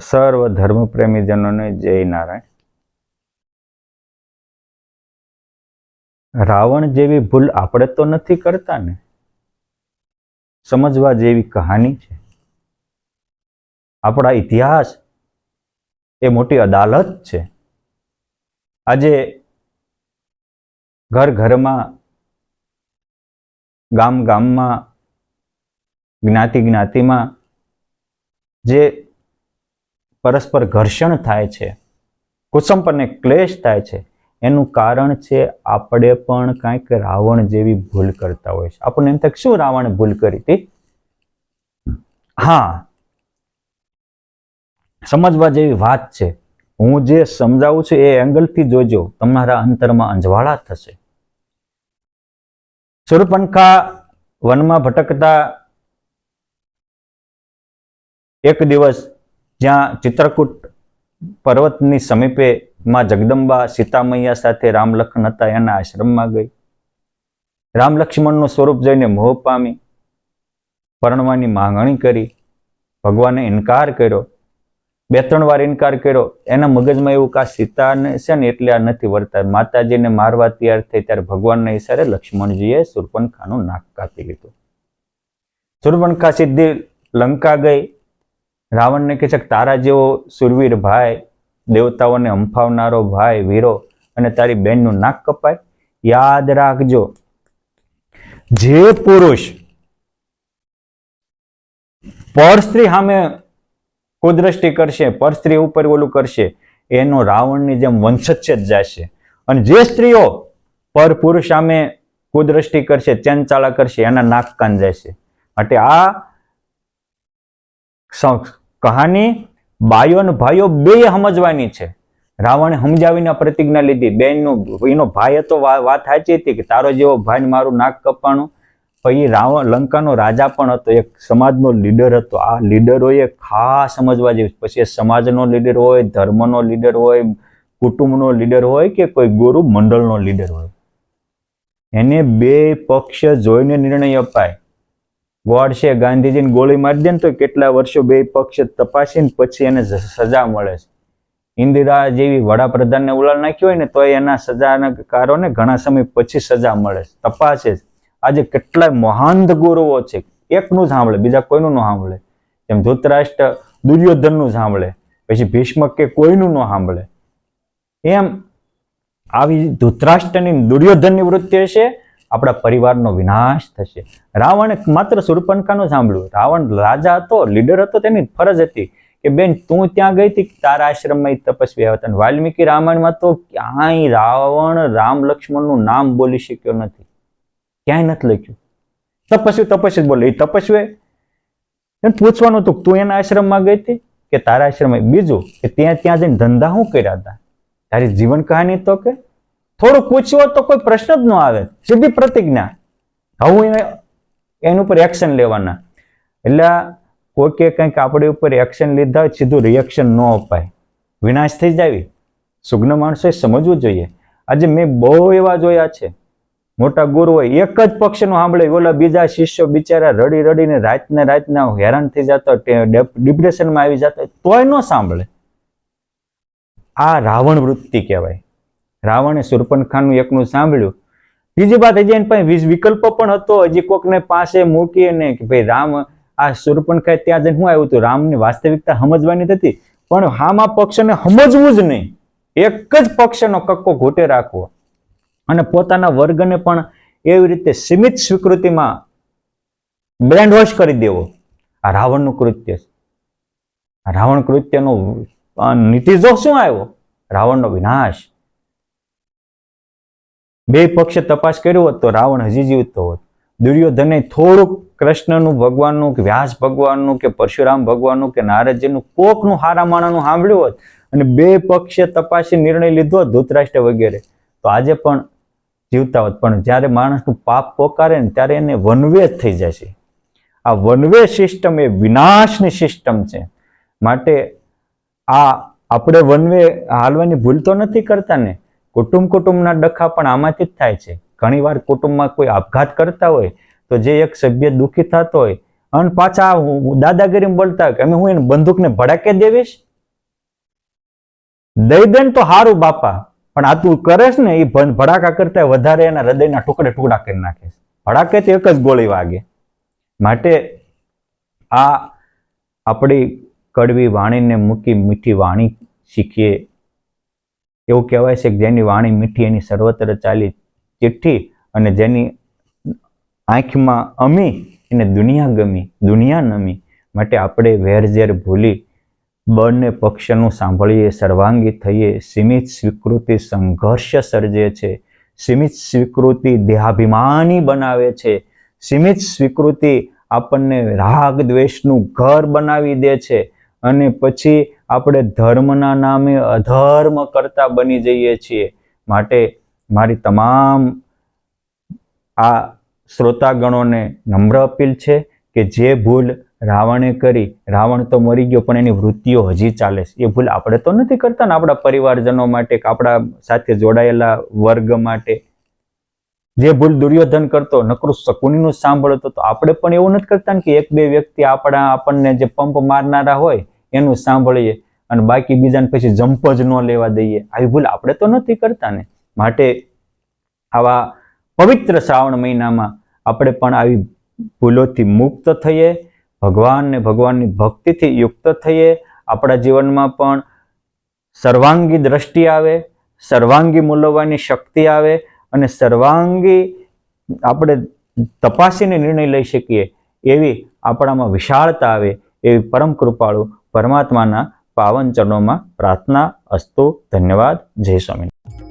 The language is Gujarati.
સર્વ ધર્મ પ્રેમીજનોને જય નારાયણ. રાવણ જેવી ભૂલ આપણે તો નથી કરતા ને. સમજવા જેવી કહાની છે. આપણા ઇતિહાસ એ મોટી અદાલત છે. આજે ઘર ઘરમાં, ગામ ગામમાં, જ્ઞાતિ જ્ઞાતિમાં જે પરસ્પર ઘર્ષણ થાય છે, કુસંપ અને ક્લેશ થાય છે, એનું કારણ છે આપણે પણ કંઈક રાવણ જેવી ભૂલ કરતા હોય છે. આપણને એમ થાય શું રાવણે ભૂલ કરી હતી? હા, સમજવા જેવી વાત છે. હું જે સમજાવું છું એ એંગલથી જોજો, તમારા અંતરમાં અંજવાળા થશે. શૂર્પણખા વનમાં ભટકતા એક દિવસ જ્યાં ચિત્રકૂટ પર્વતની સમીપે માં જગદંબા સીતામૈયા સાથે રામ લખન હતા એના આશ્રમમાં ગઈ. રામ લક્ષ્મણનું સ્વરૂપ જોઈને મોહ પામી, પરણવાની માંગણી કરી. ભગવાને ઇનકાર કર્યો, 2-3 વાર ઇનકાર કર્યો. એના મગજમાં એવું કે સીતાને છે ને એટલે આ નથી વર્તા. માતાજીને મારવા તૈયાર થઈ ત્યારે ભગવાનના ઈશારે લક્ષ્મણજીએ શૂર્પણખાનું નાક કાપી લીધું. શૂર્પણખા સીધી લંકા ગઈ. રાવણને કહે છે કે તારા જેવો સુરવીર ભાઈ, દેવતાઓને હંફાવનારો ભાઈ વીરો, અને તારી બેનનું નાક કપાય? યાદ રાખજો, જે પુરુષ પર સ્ત્રી સામે કુદ્રષ્ટિ કરશે, પર સ્ત્રી ઉપર ઓલું કરશે, એનો રાવણની જેમ વંશચ્છેદ જશે. અને જે સ્ત્રીઓ પર પુરુષ સામે કુદ્રષ્ટિ કરશે, ચેનચાળા કરશે, એના નાક કાન જશે. માટે આ કહાની બાયો અને ભાઈઓ બે સમજવાની છે. રાવણે સમજાવીને પ્રતિજ્ઞા લીધી. બેનનું એનો ભાઈ હતો, વાત સાચી હતી કે તારો જેવો ભાઈ મારું નાક કપાણું. પછી રાવણ લંકાનો રાજા પણ હતો, એક સમાજનો લીડર હતો. આ લીડરોએ ખાસ સમજવા જેવું. પછી સમાજનો લીડર હોય, ધર્મનો લીડર હોય, કુટુંબનો લીડર હોય કે કોઈ ગુરુ મંડળનો લીડર હોય, એને બે પક્ષ જોઈને નિર્ણય અપાય. ગોડસે ગાંધીજીને ગોળી મારી દે ને તો કેટલા વર્ષો બે પક્ષ તપાસીને પછી એને સજા મળે છે. ઇન્દિરા જેવી વડાપ્રધાનને ઉલાળ નાખ્યો હોય ને તો એના સજાના કારણે ઘણા સમય પછી સજા મળે છે. તપાસે છે. આજે કેટલાય મહાન ગુરુઓ છે, એકનું સાંભળે, બીજા કોઈનું ન સાંભળે. જેમ ધૃતરાષ્ટ્ર દુર્યોધનનું સાંભળે, પછી ભીષ્મ કે કોઈનું ન સાંભળે. એમ આવી ધૃતરાષ્ટ્રની દુર્યોધનની વૃત્તિ હશે, આપણા પરિવારનો વિનાશ થશે. રાવણે માત્ર શૂર્પણખાનું સાંભળ્યું. રાવણ રાજા હતો, લીડર હતો, તેની ફરજ હતી કે બેન તું ત્યાં ગઈ હતી, તારા આશ્રમમાં તપસ્વી હતા. વાલ્મીકી રામાયણમાં તો ક્યાંય રાવણ રામ લક્ષ્મણનું નામ બોલી શક્યો નથી, ક્યાંય નથી લખ્યું. તપસ્વી બોલે. એ તપસ્વી પૂછવાનું હતું તું એના આશ્રમમાં ગઈ હતી કે તારા આશ્રમમાં. બીજું કે ત્યાં જઈને ધંધા શું કર્યા હતા, તારી જીવન કહાની તો કે થોડું પૂછ્યું તો કોઈ પ્રશ્ન જ ન આવે. સીધી પ્રતિજ્ઞા, હું એની ઉપર એક્શન લેવાના. એટલે કોઈ કંઈક આપણી ઉપર એક્શન લીધા હોય સીધું રિએક્શન ન અપાય, વિનાશ થઈ જાય. સુગ્ન માણસોએ સમજવું જોઈએ. આજે મેં બહુ એવા જોયા છે, મોટા ગુરુ હોય એક જ પક્ષનું સાંભળે, ઓલા બીજા શિષ્યો બિચારા રડી રડીને રાતના હેરાન થઈ જતા, ડિપ્રેશનમાં આવી જતા, તોય ન સાંભળે. આ રાવણ વૃત્તિ કહેવાય. રાવણે શૂર્પણખાનું એકનું સાંભળ્યું. બીજી વાત, હજી એની પાસે વિકલ્પ પણ હતો. હજી કોકને પાસે મૂકીને કે ભાઈ રામ, આ શૂર્પણખા ત્યાં જઈને શું આવ્યું હતું, રામની વાસ્તવિકતા સમજવાની હતી, પણ હામા પક્ષને સમજવું જ નહીં. એક જ પક્ષનો કક્કો ઘૂંટે રાખવો અને પોતાના વર્ગને પણ એવી રીતે સીમિત સ્વીકૃતિમાં બ્રેન્ડ વોશ કરી દેવો. આ રાવણનું કૃત્ય છે. રાવણ કૃત્યનો નીતિજો શું આવ્યો? રાવણનો વિનાશ. બે પક્ષે તપાસ કર્યો હોત તો રાવણ હજી જીવતો હોત. દુર્યોધને થોડુંક કૃષ્ણનું ભગવાનનું કે વ્યાસ ભગવાનનું કે પરશુરામ ભગવાનનું કે નારદજીનું કોકનું હારા માણાનું સાંભળ્યું હોત અને બે પક્ષે તપાસી નિર્ણય લીધો હોત, ધૃતરાષ્ટ્ર વગેરે, તો આજે પણ જીવતા હોત. પણ જ્યારે માણસનું પાપ પોકારે ને ત્યારે એને વનવે થઈ જાય છે. આ વનવે સિસ્ટમ એ વિનાશની સિસ્ટમ છે. માટે આ આપણે વનવે હાલવાની ભૂલ તો નથી કરતા ને. કુટુંબના ડખા પણ આમાંથી જ થાય છે. ઘણી વાર કુટુંબમાં કોઈ આપઘાત કરતા હોય તો જે એક સભ્ય દુઃખી થતો હોય અને પાછા દાદાગીરી બોલતા હોય કે અમે હું એને બંદૂકને ભડાકે દેવીશ, દઈ દેન તો હારું બાપા, પણ આ તું કરેશ ને એ ભડાકા કરતા વધારે એના હૃદયના ટુકડે ટુકડા કરી નાખે. ભડાકે તો એક જ ગોળી વાગે. માટે આ આપણી કડવી વાણીને મૂકી મીઠી વાણી શીખીએ. એવું કહેવાય છે કે જેની વાણી મીઠી એની સર્વત્ર ચાલી ચિઠ્ઠી, અને જેની આંખમાં અમી એને દુનિયા ગમી, દુનિયા નમી. માટે આપણે વેરઝેર ભૂલી બંને પક્ષનું સાંભળીએ, સર્વાંગી થઈએ. સીમિત સ્વીકૃતિ સંઘર્ષ સર્જે છે. સીમિત સ્વીકૃતિ દેહાભિમાની બનાવે છે. સીમિત સ્વીકૃતિ આપણને રાગ દ્વેષનું ઘર બનાવી દે છે, અને પછી આપણે ધર્મના નામે અધર્મ કરતા બની જઈએ છીએ. માટે મારી તમામ આ શ્રોતાગણોને નમ્ર અપીલ છે કે જે ભૂલ રાવણે કરી, રાવણ તો મરી ગયો પણ એની વૃત્તિઓ હજી ચાલે છે. એ ભૂલ આપણે તો નથી કરતા ને આપણા પરિવારજનો માટે કે આપણા સાથે જોડાયેલા વર્ગ માટે. જે ભૂલ દુર્યોધન કરતો, નકરું શકુનીનું સાંભળતો, તો આપણે પણ એવું નથી કરતા ને કે એક બે વ્યક્તિ આપણને જે પંપ મારનારા હોય એનું સાંભળીએ અને બાકી બીજાને પછી જમ્પ જ ન લેવા દઈએ. આવી ભૂલ આપણે તો નથી કરતા ને. માટે આવા પવિત્ર શ્રાવણ મહિનામાં આપણે પણ આવી ભૂલોથી મુક્ત થઈએ, ભગવાન ને ભગવાનની ભક્તિથી યુક્ત થઈએ. આપણા જીવનમાં પણ સર્વાંગી દ્રષ્ટિ આવે, સર્વાંગી મૂલ્યવાની શક્તિ આવે, અને સર્વાંગી આપણે તપાસીને નિર્ણય લઈ શકીએ એવી આપણામાં વિશાળતા આવે, એવી પરમ કૃપાળુ પરમાત્માના પાવન ચરણોમાં પ્રાર્થના અસ્તુ. ધન્યવાદ. જય સ્વામિનારાયણ.